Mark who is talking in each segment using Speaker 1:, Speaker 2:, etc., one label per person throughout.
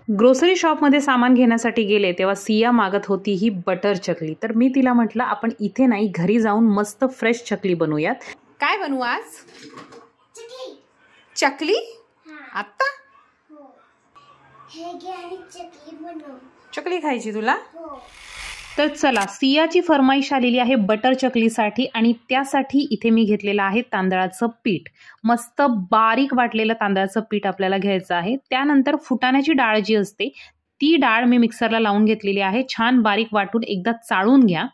Speaker 1: Grocery शॉपमध्ये सामान घेण्यासाठी गेले तेव्हा सिया मागत होती ही बटर चकली। तर मी तिला म्हटलं आपण इथे नाही घरी जाऊन मस्त फ्रेश चकली बनवूयात।
Speaker 2: काय बनवू आज? चकली आता
Speaker 1: चकली खायची तुला? तर चला, सियाची फरमाईश आलेली आहे बटर चकलीसाठी आणि त्यासाठी इथे मी घेतलेलं आहे तांदळाचं पीठ। मस्त बारीक वाटलेलं तांदळाचं पीठ आपल्याला घ्यायचं आहे। त्यानंतर फुटाण्याची डाळ जी असते ती डाळ मी मिक्सरला लावून घेतलेली आहे। छान बारीक वाटून एकदा चाळून घ्या।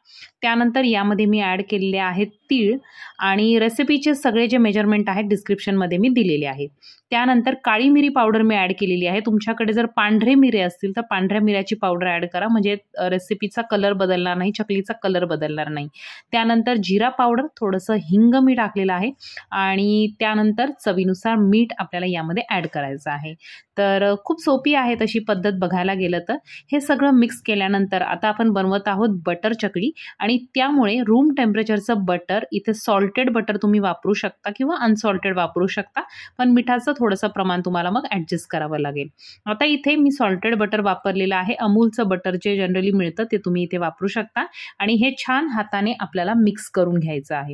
Speaker 1: त्यानंतर यामध्ये मी ॲड केलेले आहेत तीळ आणि रेसिपीचे सगळे जे मेजरमेंट आहेत डिस्क्रिप्शनमध्ये मी दिलेले आहेत। त्यानंतर काळी मिरी पावडर मी ॲड केलेली आहे। तुमच्याकडे जर पांढरे मिरे असतील तर पांढऱ्या मिऱ्याची पावडर ॲड करा, म्हणजे रेसिपीचा कलर बदलणार नाही, चकलीचा कलर बदलणार नाही। त्यानंतर जिरा पावडर, थोडंसं हिंग मी टाकलेलं आहे आणि त्यानंतर चवीनुसार मीठ आपल्याला यामध्ये ॲड करायचं आहे। तर खूप सोपी आहे तशी पद्धत बघायला गेलं तर। हे सगळं मिक्स केल्यानंतर आता आपण बनवत आहोत बटर चकली आणि त्यामुळे रूम टेम्परेचरचं बटर, इथे सॉल्टेड बटर तुम्ही वापरू शकता किंवा अनसॉल्टेड वापरू शकता, पण मिठाचं थोडंसं प्रमाण तुम्हाला मग ॲडजस्ट करावं लागेल। आता इथे मी सॉल्टेड बटर वापरलेलं आहे। अमूलचं बटर जे जनरली मिळतं ते तुम्ही इथे वापरू शकता आणि हे छान हाताने आपल्याला मिक्स करून घ्यायचं आहे।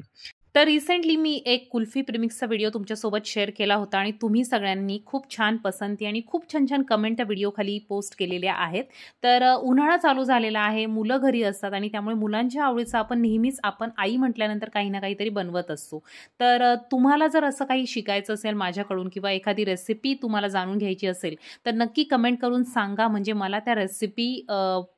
Speaker 1: तर रिसेंटली मी एक कुल्फी प्रीमिक्सचा व्हिडिओ तुमच्यासोबत शेअर केला होता आणि तुम्ही सगळ्यांनी खूप छान पसंती आणि खूप छान छान कमेंट त्या व्हिडिओ खाली पोस्ट केलेल्या आहेत। तर उन्हाळा चालू झालेला आहे, मुलं घरी असतात आणि त्यामुळे मुलांच्या आवडीचं आपण नेहमीच आई म्हटल्यानंतर काही ना काहीतरी बनवत असतो। तर तुम्हाला जर असं काही शिकायचं असेल माझ्याकडून किंवा एखादी रेसिपी तुम्हाला जाणून घ्यायची असेल तर नक्की कमेंट करून सांगा, म्हणजे मला त्या रेसिपी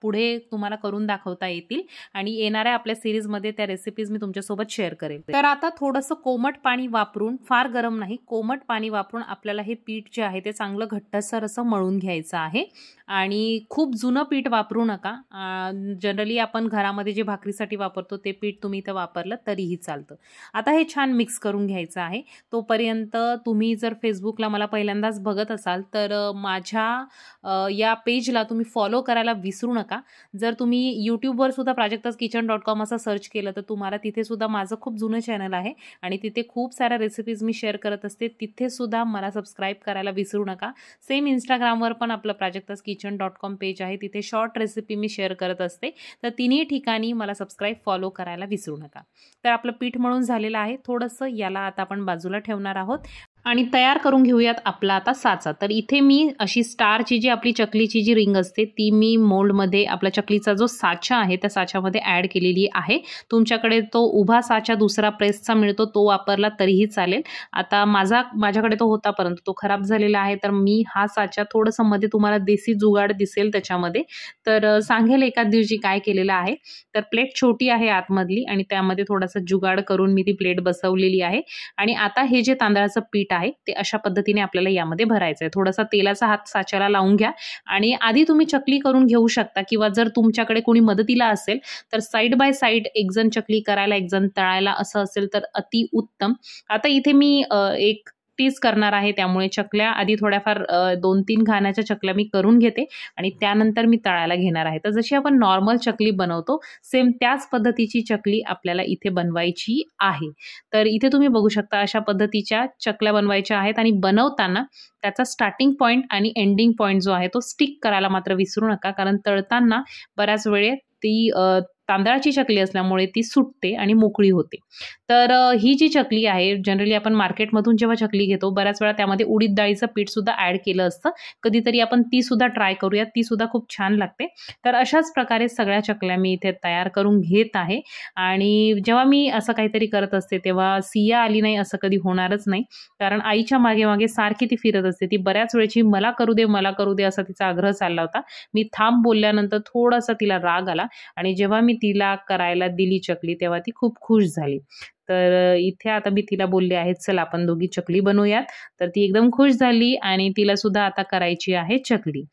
Speaker 1: पुढे तुम्हाला करून दाखवता येतील आणि येणाऱ्या आपल्या सिरीजमध्ये त्या रेसिपीज मी तुमच्यासोबत शेअर करेल। तर आता थोडंसं कोमट पाणी वापरून, फार गरम नाही, कोमट पाणी वापरून आपल्याला हे पीठ जे आहे ते चांगलं घट्टसर असं मळून घ्यायचं आहे आणि खूप जुनं पीठ वापरू नका। जनरली आपण घरामध्ये जे भाकरीसाठी वापरतो ते पीठ तुम्ही इथं वापरलं तरीही चालतं। आता हे छान मिक्स करून घ्यायचं आहे। तोपर्यंत तुम्ही जर फेसबुकला मला पहिल्यांदाच बघत असाल तर माझ्या या पेजला तुम्ही फॉलो करायला विसरू नका। जर तुम्ही यूट्यूबवर सुद्धा prajaktaskitchen.com असं सर्च केलं तर तुम्हाला तिथे सुद्धा माझं खूप जुनं चॅनल आहे आणि तिथे खूप साऱ्या रेसिपीज मी शेअर करत असते, तिथे सुद्धा मला सबस्क्राईब करायला विसरू नका। सेम इंस्टाग्रामवर पण आपलं prajaktaskitchen.com पेज आहे, तिथे शॉर्ट रेसिपी मी शेअर करत असते, तर तिन्ही ठिकाणी मला सबस्क्राईब फॉलो करायला विसरू नका। तर आपलं पीठ मळून झालेलं आहे, थोडंसं याला आता आपण बाजूला ठेवणार आहोत आणि तयार करून घेऊयात आपला आता साचा। तर इथे मी अशी स्टारची जी आपली चकलीची जी रिंग असते ती मी मोल्डमध्ये आपला चकलीचा जो साचा आहे त्या साच्यामध्ये ॲड केलेली आहे। तुमच्याकडे तो उभा साचा दुसरा प्रेसचा मिळतो तो वापरला तरीही चालेल। आता माझ्याकडे तो होता परंतु तो खराब झालेला आहे, तर मी हा साचा थोडंसं मध्ये तुम्हाला देसी जुगाड दिसेल त्याच्यामध्ये, तर सांगेल एखाद दिवशी काय केलेलं आहे। तर प्लेट छोटी आहे आतमधली आणि त्यामध्ये थोडासा जुगाड करून मी ती प्लेट बसवलेली आहे आणि आता हे जे तांदळाचं पीठ आहे ते अशा पद्धतीने आपल्याला यामध्ये भरायचं आहे। थोडासा तेलाचा हात साच्याला लावून घ्या आणि आधी तुम्ही चकली करून घेऊ शकता किंवा जर तुमच्याकडे कोणी मदतीला असेल तर साईड बाय साईड एक जण चकली करायला एक जण तळायला असं असेल तर अति उत्तम। आता इथे मी एक टीज करणार आहे, त्यामुळे चकल्या आधी थोड्याफार 2-3 घाण्याच्या चकल्या मी करून घेते आणि त्यानंतर मी तळायला घेणार आहे। तर जशी आपण नॉर्मल चकली बनवतो सेम त्याच पद्धतीची चकली आपल्याला इथे बनवायची आहे। तर इथे तुम्ही बघू शकता अशा पद्धतीच्या चकल्या बनवायच्या आहेत आणि बनवताना त्याचा स्टार्टिंग पॉईंट आणि एंडिंग पॉईंट जो आहे तो स्टिक करायला मात्र विसरू नका, कारण तळताना बऱ्याच वेळेस ती तांदळाची चकली असल्यामुळे ती सुटते आणि मोकळी होते। तर ही जी चकली आहे जनरली आपण मार्केटमधून जेव्हा चकली घेतो बऱ्याच वेळा त्यामध्ये उडीद डाळीचं पीठ सुद्धा ॲड केलं असतं, कधीतरी आपण ती सुद्धा ट्राय करूया, ती सुद्धा खूप छान लागते। तर अशाच प्रकारे सगळ्या चकल्या मी इथे तयार करून घेत आहे आणि जेव्हा मी असं काहीतरी करत असते तेव्हा सिया आली नाही असं कधी होणारच नाही, कारण आईच्या मागे मागे सारखी ती फिरत असते। ती बऱ्याच वेळची मला करू दे असा तिचा आग्रह चालला होता। मी थांब बोलल्यानंतर थोडासा तिला राग आला आणि जेव्हा मी तिला करायला दिली चकली तेव्हा ती खूप खुश झाली। तर इथे आता मी तिला बोलले आहे चल आपण दोघी चकली बनवूयात, तर ती एकदम खुश झाली आणि तिला सुद्धा आता करायची आहे चकली।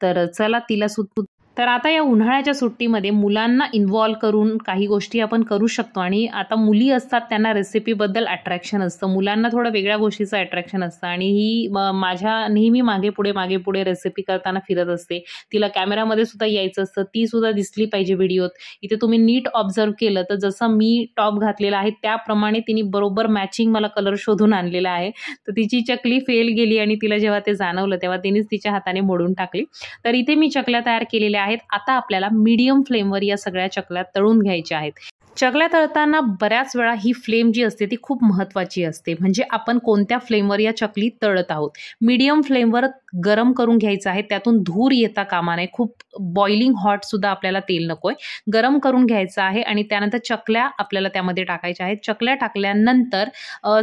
Speaker 1: तर चला तिला सुद्धा तर आता या उन्हाळ्याच्या सुट्टीमध्ये मुलांना इन्व्हॉल्व करून काही गोष्टी आपण करू शकतो. आणि आता मुली असतात त्यांना रेसिपीबद्दल अट्रॅक्शन असतं, मुलांना थोडं वेगळ्या गोष्टीचं अट्रॅक्शन असतं. आणि ही माझ्या नेहमी मागे पुढे रेसिपी करताना फिरत असते. तिला कॅमेरामध्ये सुद्धा यायचं असतं, ती सुद्धा दिसली पाहिजे व्हिडिओत. इथे तुम्ही नीट ऑब्झर्व केलं तर जसं मी टॉप घातलेला आहे त्याप्रमाणे तिने बरोबर मॅचिंग मला कलर शोधून आणलेला आहे. तर तिची चकली फेल गेली आणि तिला जेव्हा ते जाणवलं तेव्हा तिनेच तिच्या हाताने मोडून टाकली. तर इथे मी चकल्या तयार केलेल्या आहेत. आता आपल्याला मीडियम फ्लेमवर या सगळ्या चकल्या तळून घ्यायच्या आहेत. चकल्या तळताना बऱ्याच वेळा ही फ्लेम जी असते ती खूप महत्त्वाची असते, म्हणजे आपण कोणत्या फ्लेमवर या चकली तळत आहोत. मीडियम फ्लेमवर गरम करून घ्यायचं आहे, त्यातून धूर येता कामा नये. खूप बॉइलिंग हॉट सुद्धा आपल्याला तेल नकोय, गरम करून घ्यायचं आहे. आणि त्यानंतर चकल्या आपल्याला त्यामध्ये टाकायच्या आहेत. चकल्या टाकल्यानंतर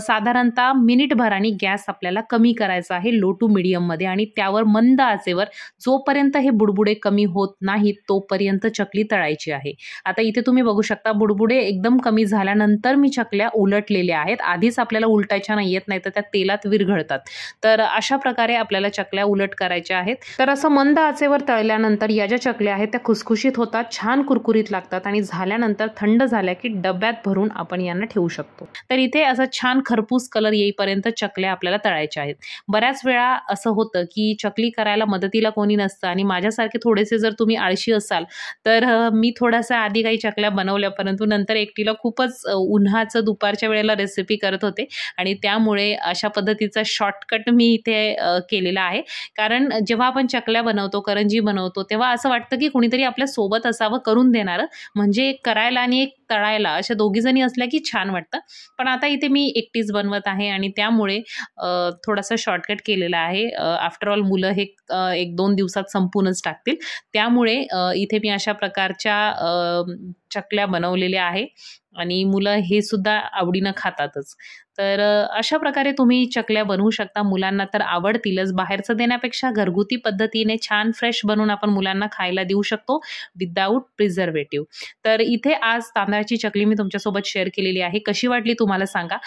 Speaker 1: साधारणतः मिनिटभराने गॅस आपल्याला कमी करायचा आहे, लो टू मीडियममध्ये. आणि त्यावर मंद आचेवर जोपर्यंत हे बुडबुडे कमी होत नाहीत तोपर्यंत चकली तळायची आहे. आता इथे तुम्ही बघू शकता बुडबुडे एकदम कमी झाल्यानंतर मी चकल्या उलटलेल्या आहेत. आधीच आपल्याला उलटायच्या नाहीयेत, नाही तर त्या तेलात विरघळतात. तर अशा प्रकारे आपल्याला चकल्या उलट करायच्या आहेत. तर असं मंद आचेवर तळल्यानंतर या ज्या चकल्या आहेत त्या खुसखुशीत होतात, छान कुरकुरीत लागतात. आणि झाल्यानंतर थंड झाल्या की डब्यात भरून आपण यांना ठेवू शकतो. तर इथे असं छान खरपूस कलर येईपर्यंत चकल्या आपल्याला तळायच्या आहेत. बऱ्याच वेळा असं होतं की चकली करायला मदतीला कोणी नसतं, आणि माझ्यासारखे थोडेसे जर तुम्ही आळशी असाल तर मी थोडासा आधी काही चकल्या बनवल्या, परंतु नंतर एकटीला खूपच उन्हाचं दुपारच्या वेळेला रेसिपी करत होते आणि त्यामुळे अशा पद्धतीचा शॉर्टकट मी इथे केलेला आहे. कारण जेव्हा आपण चकल्या बनवतो, करंजी बनवतो, तेव्हा असं वाटतं की कोणीतरी आपल्या सोबत असावं करून देणारं, म्हणजे करायला आणि एक तळायला अशा दोघीजणी असल्या की छान वाटतं. पण आता इथे मी एकटीच बनवत आहे आणि त्यामुळे थोडासा शॉर्टकट केलेला आहे. आफ्टर ऑल मुलं हे 1-2 दिवसात संपूनच टाकतील, त्यामुळे इथे मी अशा प्रकारच्या चकल्या बनवलेल्या आहे आणि मुलं हे सुद्धा आवडीनं खातातच. तर अशा प्रकारे तुम्ही चकल्या बनवू शकता. मुलांना तर आवडतीलच. बाहेरचं देण्यापेक्षा घरगुती पद्धतीने छान फ्रेश बनवून आपण मुलांना खायला देऊ शकतो विदाऊट प्रिझर्वेटिव्ह. तर इथे आज तांदळाची चकली मी तुमच्यासोबत शेअर केलेली आहे. कशी वाटली तुम्हाला सांगा.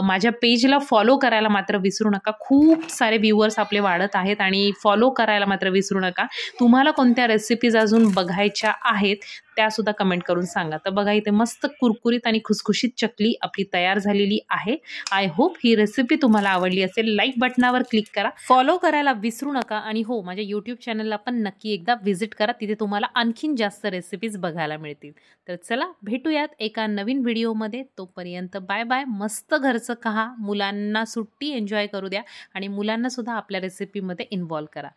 Speaker 1: माझ्या पेजला फॉलो करायला मात्र विसरू नका. खूप सारे व्ह्यूअर्स आपले वाढत आहेत आणि फॉलो करायला मात्र विसरू नका. तुम्हाला कोणत्या रेसिपीज अजून बघायच्या आहेत त्यासुद्धा कमेंट करून सांगा. तर बघा इथे मस्त कुरकुरीत आणि खुसखुशीत चकली आपली तयार झालेली आहे. आय होप ही रेसिपी तुम्हाला आवडली असेल. लाईक बटनावर क्लिक करा, फॉलो करायला विसरू नका. आणि हो, माझ्या यूट्यूब चॅनलला पण नक्की एकदा व्हिजिट करा, तिथे तुम्हाला आणखीन जास्त रेसिपीज बघायला मिळतील. तर चला भेटूयात एका नवीन व्हिडिओमध्ये. तोपर्यंत बाय बाय. मस्त घरचं खा, मुलांना सुट्टी एन्जॉय करू द्या आणि मुलांना सुद्धा आपल्या रेसिपीमध्ये इन्व्हॉल्व करा.